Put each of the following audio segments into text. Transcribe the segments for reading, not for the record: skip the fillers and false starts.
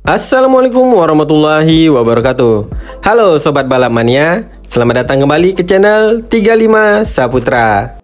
Assalamualaikum warahmatullahi wabarakatuh. Halo Sobat Balap Mania, selamat datang kembali ke channel 35 Saputra.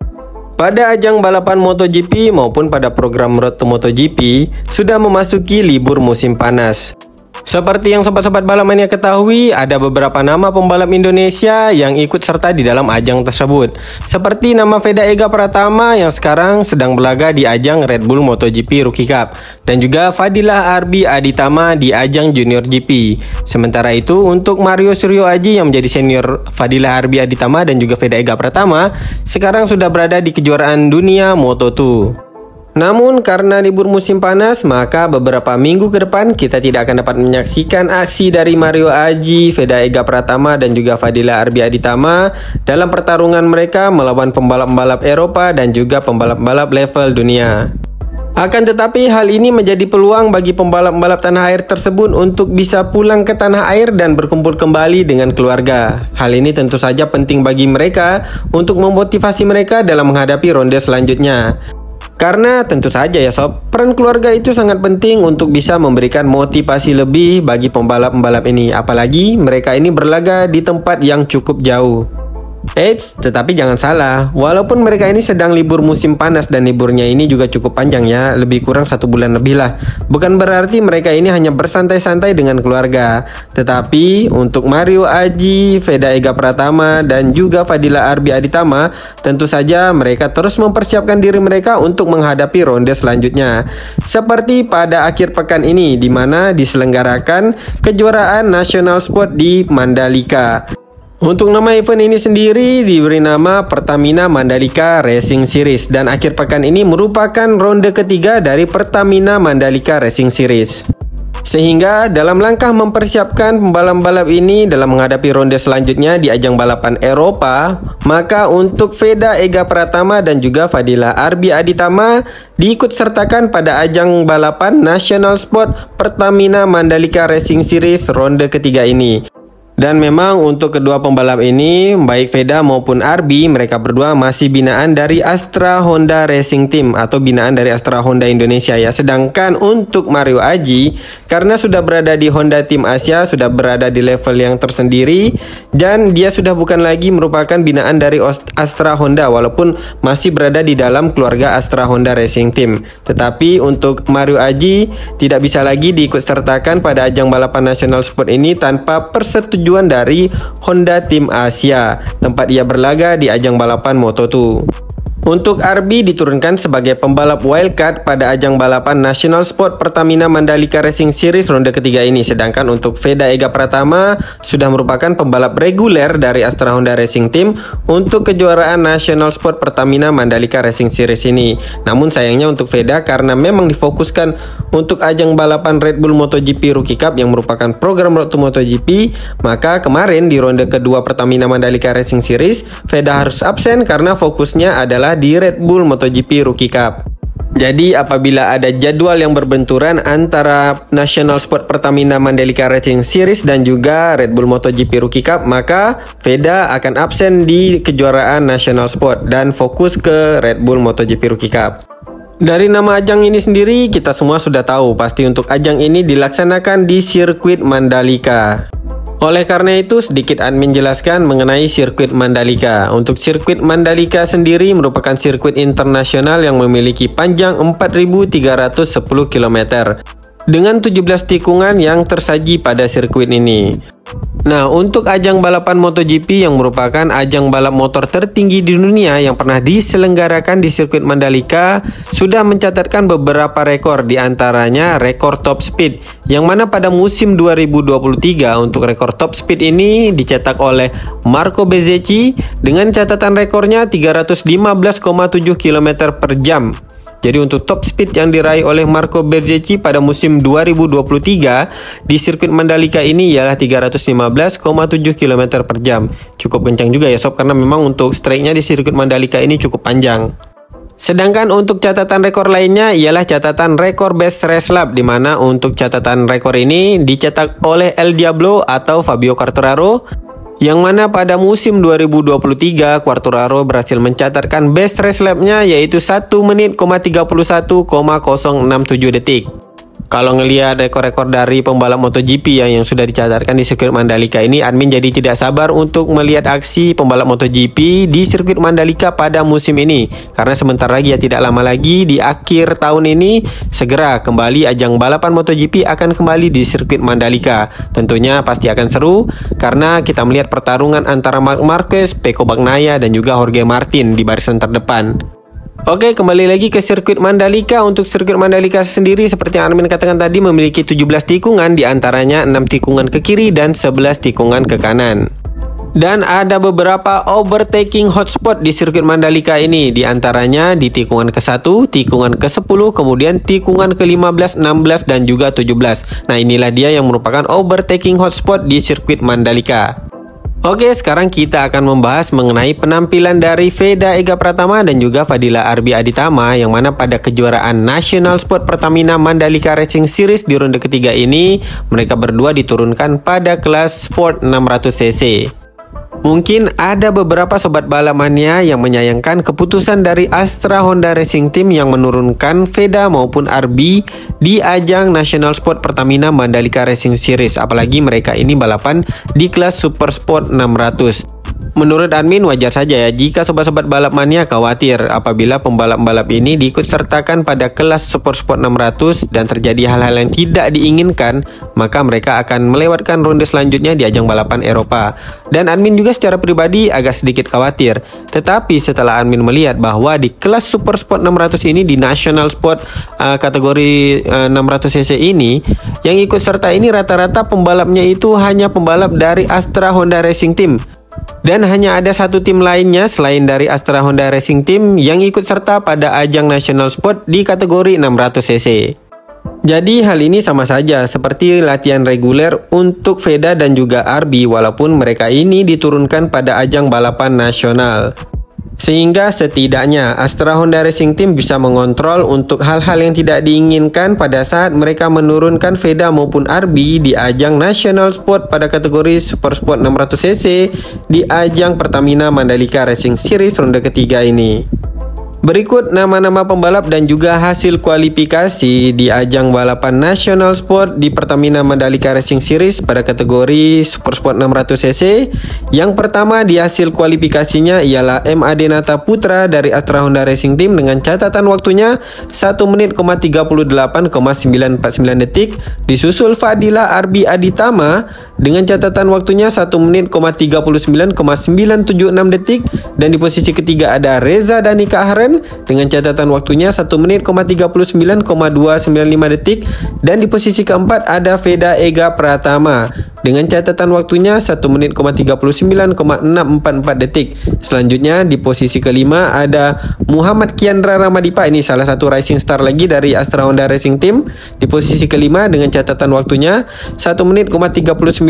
Pada ajang balapan MotoGP maupun pada program Road to MotoGP sudah memasuki libur musim panas. Seperti yang sobat-sobat balap mania ketahui, ada beberapa nama pembalap Indonesia yang ikut serta di dalam ajang tersebut. Seperti nama Veda Ega Pratama yang sekarang sedang berlaga di ajang Red Bull MotoGP Rookie Cup, dan juga Fadilah Arbi Aditama di ajang Junior GP. Sementara itu untuk Mario Suryo Aji yang menjadi senior Fadilah Arbi Aditama dan juga Veda Ega Pratama sekarang sudah berada di kejuaraan dunia Moto2. Namun karena libur musim panas, maka beberapa minggu ke depan kita tidak akan dapat menyaksikan aksi dari Mario Aji, Veda Ega Pratama dan juga Fadilah Arbi Aditama dalam pertarungan mereka melawan pembalap-pembalap Eropa dan juga pembalap-pembalap level dunia. Akan tetapi hal ini menjadi peluang bagi pembalap-pembalap tanah air tersebut untuk bisa pulang ke tanah air dan berkumpul kembali dengan keluarga. Hal ini tentu saja penting bagi mereka untuk memotivasi mereka dalam menghadapi ronde selanjutnya. Karena tentu saja ya sob, peran keluarga itu sangat penting untuk bisa memberikan motivasi lebih bagi pembalap-pembalap ini. Apalagi mereka ini berlaga di tempat yang cukup jauh. Eits, tetapi jangan salah, walaupun mereka ini sedang libur musim panas dan liburnya ini juga cukup panjang ya, lebih kurang 1 bulan lebih lah. Bukan berarti mereka ini hanya bersantai-santai dengan keluarga. Tetapi untuk Mario Aji, Veda Ega Pratama dan juga Fadilah Arbi Aditama, tentu saja mereka terus mempersiapkan diri mereka untuk menghadapi ronde selanjutnya. Seperti pada akhir pekan ini, di mana diselenggarakan kejuaraan National Sport di Mandalika. Untuk nama event ini sendiri diberi nama Pertamina Mandalika Racing Series, dan akhir pekan ini merupakan ronde ketiga dari Pertamina Mandalika Racing Series. Sehingga dalam langkah mempersiapkan pembalap-pembalap ini dalam menghadapi ronde selanjutnya di ajang balapan Eropa, maka untuk Veda Ega Pratama dan juga Fadilah Arbi Aditama diikut sertakan pada ajang balapan National Sport Pertamina Mandalika Racing Series ronde ketiga ini. Dan memang untuk kedua pembalap ini, baik Veda maupun Arbi, mereka berdua masih binaan dari Astra Honda Racing Team atau binaan dari Astra Honda Indonesia ya. Sedangkan untuk Mario Aji, karena sudah berada di Honda Team Asia, sudah berada di level yang tersendiri, dan dia sudah bukan lagi merupakan binaan dari Astra Honda walaupun masih berada di dalam keluarga Astra Honda Racing Team. Tetapi untuk Mario Aji tidak bisa lagi diikut sertakan pada ajang balapan National Sport ini tanpa persetujuan dari Honda Team Asia, tempat ia berlaga di ajang balapan Moto2. Untuk Arbi diturunkan sebagai pembalap wildcard pada ajang balapan National Sport Pertamina Mandalika Racing Series ronde ketiga ini. Sedangkan untuk Veda Ega Pratama sudah merupakan pembalap reguler dari Astra Honda Racing Team untuk kejuaraan National Sport Pertamina Mandalika Racing Series ini. Namun sayangnya untuk Veda, karena memang difokuskan untuk ajang balapan Red Bull MotoGP Rookie Cup yang merupakan program Road to MotoGP, maka kemarin di ronde kedua Pertamina Mandalika Racing Series, Veda harus absen karena fokusnya adalah di Red Bull MotoGP Rookie Cup. Jadi apabila ada jadwal yang berbenturan antara National Sport Pertamina Mandalika Racing Series dan juga Red Bull MotoGP Rookie Cup, maka Veda akan absen di kejuaraan National Sport dan fokus ke Red Bull MotoGP Rookie Cup. Dari nama ajang ini sendiri kita semua sudah tahu pasti untuk ajang ini dilaksanakan di sirkuit Mandalika. Oleh karena itu sedikit admin jelaskan mengenai sirkuit Mandalika. Untuk sirkuit Mandalika sendiri merupakan sirkuit internasional yang memiliki panjang 4.310 km dengan 17 tikungan yang tersaji pada sirkuit ini. Nah, untuk ajang balapan MotoGP yang merupakan ajang balap motor tertinggi di dunia yang pernah diselenggarakan di sirkuit Mandalika sudah mencatatkan beberapa rekor, diantaranya rekor top speed, yang mana pada musim 2023 untuk rekor top speed ini dicetak oleh Marco Bezzecchi dengan catatan rekornya 315,7 km per jam. Jadi untuk top speed yang diraih oleh Marco Bezzecchi pada musim 2023 di sirkuit Mandalika ini ialah 315,7 km per jam. Cukup kencang juga ya sob, karena memang untuk strike-nya di sirkuit Mandalika ini cukup panjang. Sedangkan untuk catatan rekor lainnya ialah catatan rekor best race lap, di mana untuk catatan rekor ini dicetak oleh El Diablo atau Fabio Quartararo, yang mana pada musim 2023 Quartararo berhasil mencatatkan best race lap-nya yaitu 1 menit, 31,067 detik. Kalau ngelihat rekor-rekor dari pembalap MotoGP yang sudah dicatatkan di sirkuit Mandalika ini, admin jadi tidak sabar untuk melihat aksi pembalap MotoGP di sirkuit Mandalika pada musim ini. Karena sebentar lagi ya, tidak lama lagi di akhir tahun ini segera kembali ajang balapan MotoGP akan kembali di sirkuit Mandalika. Tentunya pasti akan seru karena kita melihat pertarungan antara Marc Marquez, Pecco Bagnaia dan juga Jorge Martin di barisan terdepan. Oke, kembali lagi ke sirkuit Mandalika. Untuk sirkuit Mandalika sendiri seperti yang admin katakan tadi memiliki 17 tikungan, diantaranya 6 tikungan ke kiri dan 11 tikungan ke kanan. Dan ada beberapa overtaking hotspot di sirkuit Mandalika ini, diantaranya di tikungan ke-1, tikungan ke-10, kemudian tikungan ke-15, 16, dan juga 17. Nah, inilah dia yang merupakan overtaking hotspot di sirkuit Mandalika. Oke, sekarang kita akan membahas mengenai penampilan dari Veda Ega Pratama dan juga Fadila Arbi Aditama, yang mana pada kejuaraan National Sport Pertamina Mandalika Racing Series di ronde ketiga ini mereka berdua diturunkan pada kelas Sport 600cc. Mungkin ada beberapa sobat balap mania yang menyayangkan keputusan dari Astra Honda Racing Team yang menurunkan Veda maupun Arbi di ajang National Sport Pertamina Mandalika Racing Series, apalagi mereka ini balapan di kelas Super Sport 600. Menurut admin wajar saja ya jika sobat-sobat balap mania khawatir apabila pembalap-pembalap ini diikut sertakan pada kelas Super Sport 600 dan terjadi hal-hal yang tidak diinginkan, maka mereka akan melewatkan ronde selanjutnya di ajang balapan Eropa. Dan admin juga secara pribadi agak sedikit khawatir. Tetapi setelah admin melihat bahwa di kelas Super Sport 600 ini, di National Sport kategori 600cc ini, yang ikut serta ini rata-rata pembalapnya itu hanya pembalap dari Astra Honda Racing Team. Dan hanya ada satu tim lainnya selain dari Astra Honda Racing Team yang ikut serta pada ajang National Sport di kategori 600cc. Jadi hal ini sama saja seperti latihan reguler untuk Veda dan juga Arbi, walaupun mereka ini diturunkan pada ajang balapan nasional. Sehingga setidaknya Astra Honda Racing Team bisa mengontrol untuk hal-hal yang tidak diinginkan pada saat mereka menurunkan Veda maupun Arbi di ajang National Sport pada kategori Super Sport 600cc di ajang Pertamina Mandalika Racing Series ronde ketiga ini. Berikut nama-nama pembalap dan juga hasil kualifikasi di ajang balapan National Sport di Pertamina Mandalika Racing Series pada kategori Super Sport 600cc. Yang pertama di hasil kualifikasinya ialah M. Adenata Putra dari Astra Honda Racing Team dengan catatan waktunya 1 menit, 38,949 detik. Disusul Fadila Arbi Aditama dengan catatan waktunya 1 menit, 39,976 detik. Dan di posisi ketiga ada Reza Danika Ahren dengan catatan waktunya 1 menit, 39,295 detik. Dan di posisi keempat ada Veda Ega Pratama dengan catatan waktunya 1 menit, 39,644 detik. Selanjutnya di posisi kelima ada Muhammad Kiandra Ramadipa, ini salah satu rising star lagi dari Astra Honda Racing Team. Di posisi kelima dengan catatan waktunya 1 menit, 39,924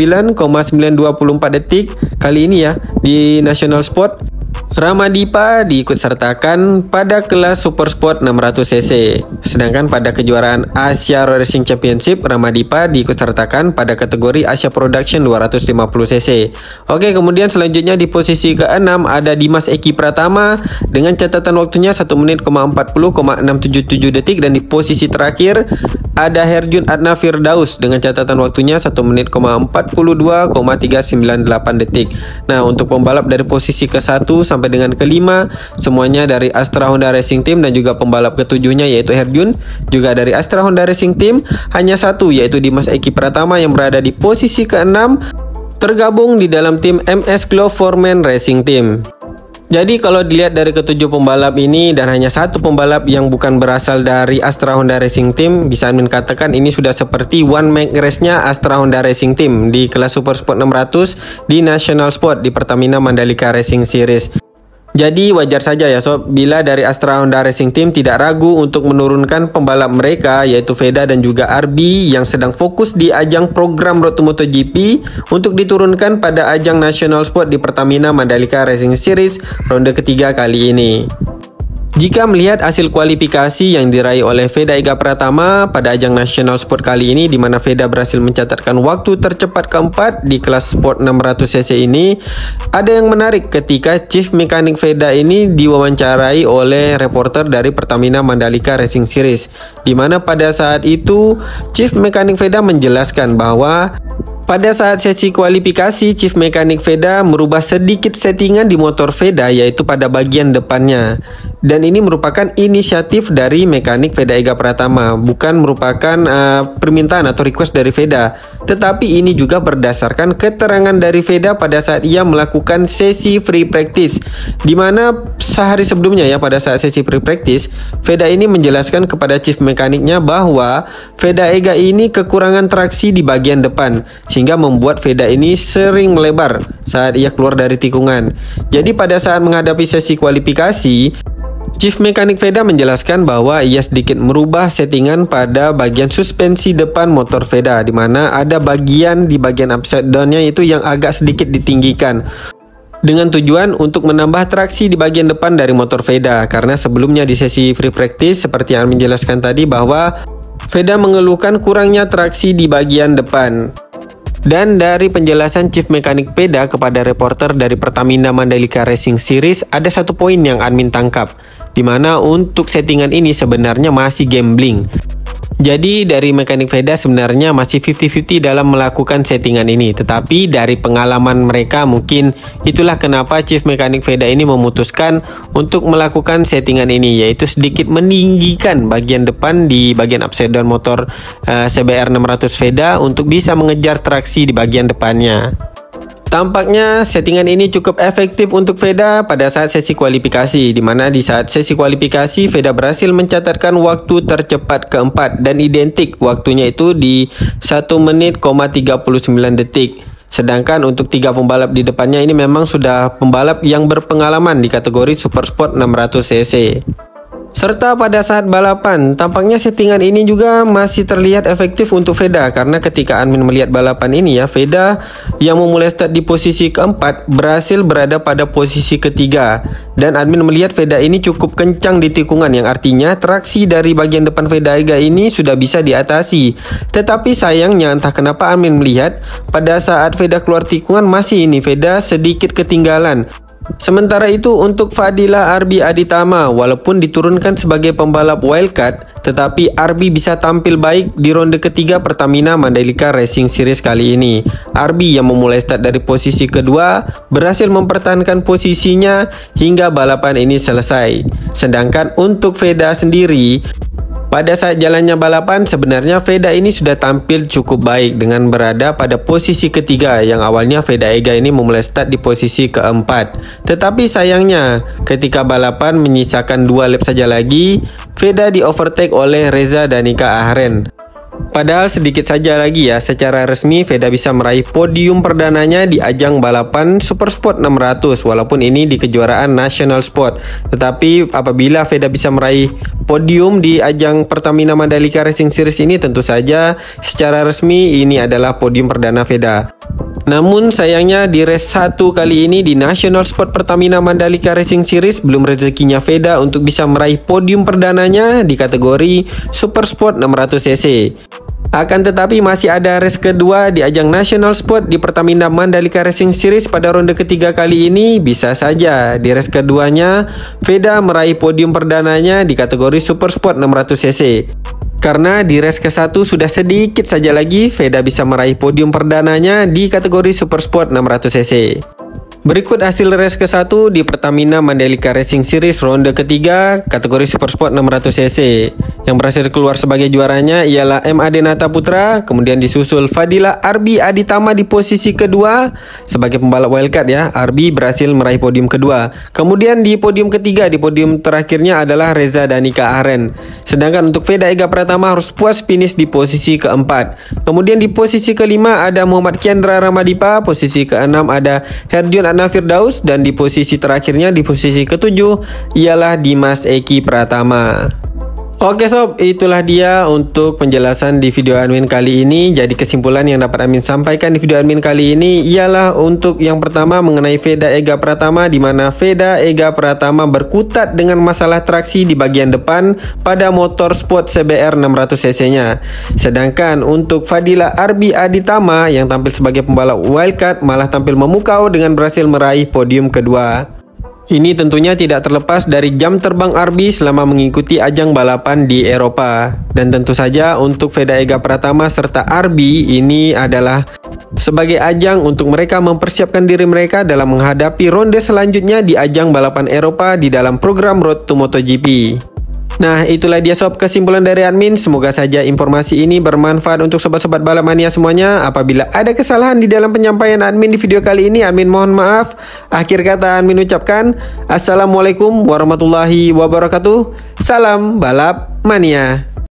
detik. Kali ini ya di National Sport Ramadipa diikutsertakan pada kelas Super Sport 600cc. Sedangkan pada kejuaraan Asia Road Racing Championship, Ramadipa diikutsertakan pada kategori Asia Production 250cc. Oke, kemudian selanjutnya di posisi ke-6 ada Dimas Eki Pratama dengan catatan waktunya 1 menit, 40,677 detik. Dan di posisi terakhir ada Herjun Adna Firdaus dengan catatan waktunya 1 menit, 42,398 detik. Nah, untuk pembalap dari posisi ke-1 sampai dengan kelima semuanya dari Astra Honda Racing Team, dan juga pembalap ketujuhnya yaitu Herjun juga dari Astra Honda Racing Team. Hanya satu yaitu Dimas Eki Pratama yang berada di posisi ke-6 tergabung di dalam tim MS Glove Foreman Racing Team. Jadi kalau dilihat dari ketujuh pembalap ini dan hanya satu pembalap yang bukan berasal dari Astra Honda Racing Team, bisa admin katakan ini sudah seperti one man race-nya Astra Honda Racing Team di kelas Super Sport 600 di National Sport di Pertamina Mandalika Racing Series. Jadi wajar saja ya sob, bila dari Astra Honda Racing Team tidak ragu untuk menurunkan pembalap mereka yaitu Veda dan juga Arbi yang sedang fokus di ajang program Road to MotoGP untuk diturunkan pada ajang National Sport di Pertamina Mandalika Racing Series ronde ketiga kali ini. Jika melihat hasil kualifikasi yang diraih oleh Veda Ega Pratama pada ajang National Sport kali ini, di mana Veda berhasil mencatatkan waktu tercepat keempat di kelas Sport 600cc ini, ada yang menarik ketika Chief Mekanik Veda ini diwawancarai oleh reporter dari Pertamina Mandalika Racing Series, di mana pada saat itu Chief Mekanik Veda menjelaskan bahwa pada saat sesi kualifikasi, Chief Mekanik Veda merubah sedikit settingan di motor Veda, yaitu pada bagian depannya. Dan ini merupakan inisiatif dari mekanik Veda Ega Pratama, bukan merupakan permintaan atau request dari Veda. Tetapi ini juga berdasarkan keterangan dari Veda pada saat ia melakukan sesi free practice, di mana sehari sebelumnya ya, pada saat sesi free practice, Veda ini menjelaskan kepada Chief Mekaniknya bahwa Veda Ega ini kekurangan traksi di bagian depan, sehingga membuat Veda ini sering melebar saat ia keluar dari tikungan. Jadi pada saat menghadapi sesi kualifikasi, Chief Mekanik Veda menjelaskan bahwa ia sedikit merubah settingan pada bagian suspensi depan motor Veda, di mana ada bagian di bagian upside down-nya itu yang agak sedikit ditinggikan, dengan tujuan untuk menambah traksi di bagian depan dari motor Veda. Karena sebelumnya di sesi free practice, seperti yang menjelaskan tadi, bahwa Veda mengeluhkan kurangnya traksi di bagian depan. Dan dari penjelasan Chief Mekanik Veda kepada reporter dari Pertamina Mandalika Racing Series, ada satu poin yang admin tangkap, di mana untuk settingan ini sebenarnya masih gambling. Jadi dari mekanik Veda sebenarnya masih 50-50 dalam melakukan settingan ini. Tetapi dari pengalaman mereka, mungkin itulah kenapa Chief Mekanik Veda ini memutuskan untuk melakukan settingan ini, yaitu sedikit meninggikan bagian depan di bagian upside down motor CBR 600 Veda untuk bisa mengejar traksi di bagian depannya. Tampaknya settingan ini cukup efektif untuk Veda pada saat sesi kualifikasi, di mana di saat sesi kualifikasi Veda berhasil mencatatkan waktu tercepat keempat dan identik waktunya itu di 1 menit, 39 detik. Sedangkan untuk 3 pembalap di depannya ini memang sudah pembalap yang berpengalaman di kategori Super Sport 600cc. Serta pada saat balapan, tampaknya settingan ini juga masih terlihat efektif untuk Veda, karena ketika admin melihat balapan ini ya, Veda yang memulai start di posisi keempat berhasil berada pada posisi ketiga, dan admin melihat Veda ini cukup kencang di tikungan, yang artinya traksi dari bagian depan Veda Ega ini sudah bisa diatasi. Tetapi sayangnya entah kenapa admin melihat pada saat Veda keluar tikungan masih ini Veda sedikit ketinggalan. Sementara itu untuk Fadila Arbi Aditama, walaupun diturunkan sebagai pembalap wildcard, tetapi Arbi bisa tampil baik di ronde ketiga Pertamina Mandalika Racing Series kali ini. Arbi yang memulai start dari posisi kedua berhasil mempertahankan posisinya hingga balapan ini selesai. Sedangkan untuk Veda sendiri, pada saat jalannya balapan sebenarnya Veda ini sudah tampil cukup baik dengan berada pada posisi ketiga, yang awalnya Veda Ega ini memulai start di posisi keempat. Tetapi sayangnya ketika balapan menyisakan 2 lap saja lagi, Veda di overtake oleh Reza Danika Ahren. Padahal sedikit saja lagi ya, secara resmi Veda bisa meraih podium perdananya di ajang balapan Super Sport 600, walaupun ini di kejuaraan National Sport. Tetapi apabila Veda bisa meraih podium di ajang Pertamina Mandalika Racing Series ini, tentu saja secara resmi ini adalah podium perdana Veda. Namun sayangnya di race 1 kali ini di National Sport Pertamina Mandalika Racing Series belum rezekinya Veda untuk bisa meraih podium perdananya di kategori Super Sport 600cc. Akan tetapi masih ada race kedua di ajang National Sport di Pertamina Mandalika Racing Series pada ronde ketiga kali ini. Bisa saja di race keduanya Veda meraih podium perdananya di kategori Super Sport 600cc. Karena di race ke-1 sudah sedikit saja lagi Veda bisa meraih podium perdananya di kategori Super Sport 600cc. Berikut hasil race ke-1 di Pertamina Mandalika Racing Series ronde ketiga kategori Super Sport 600cc. Yang berhasil keluar sebagai juaranya ialah MAD Nata Putra, kemudian disusul Fadila Arbi Aditama di posisi kedua sebagai pembalap wildcard ya. Arbi berhasil meraih podium kedua. Kemudian di podium ketiga, di podium terakhirnya adalah Reza Danika Ahren. Sedangkan untuk Veda Ega Pratama harus puas finish di posisi keempat. Kemudian di posisi kelima ada Muhammad Kiandra Ramadipa, posisi keenam ada Herdion Adna Firdaus, dan di posisi terakhirnya di posisi ketujuh ialah Dimas Eki Pratama. Oke sob, itulah dia untuk penjelasan di video admin kali ini. Jadi kesimpulan yang dapat admin sampaikan di video admin kali ini ialah untuk yang pertama mengenai Veda Ega Pratama, di mana Veda Ega Pratama berkutat dengan masalah traksi di bagian depan pada motor sport CBR 600cc-nya. Sedangkan untuk Fadila Arbi Aditama yang tampil sebagai pembalap wildcard malah tampil memukau dengan berhasil meraih podium kedua. Ini tentunya tidak terlepas dari jam terbang Arbi selama mengikuti ajang balapan di Eropa. Dan tentu saja untuk Veda Ega Pratama serta Arbi ini adalah sebagai ajang untuk mereka mempersiapkan diri mereka dalam menghadapi ronde selanjutnya di ajang balapan Eropa di dalam program Road to MotoGP. Nah, itulah dia sob kesimpulan dari admin. Semoga saja informasi ini bermanfaat untuk sobat-sobat balap mania semuanya. Apabila ada kesalahan di dalam penyampaian admin di video kali ini, admin mohon maaf. Akhir kata admin ucapkan Assalamualaikum warahmatullahi wabarakatuh. Salam balap mania.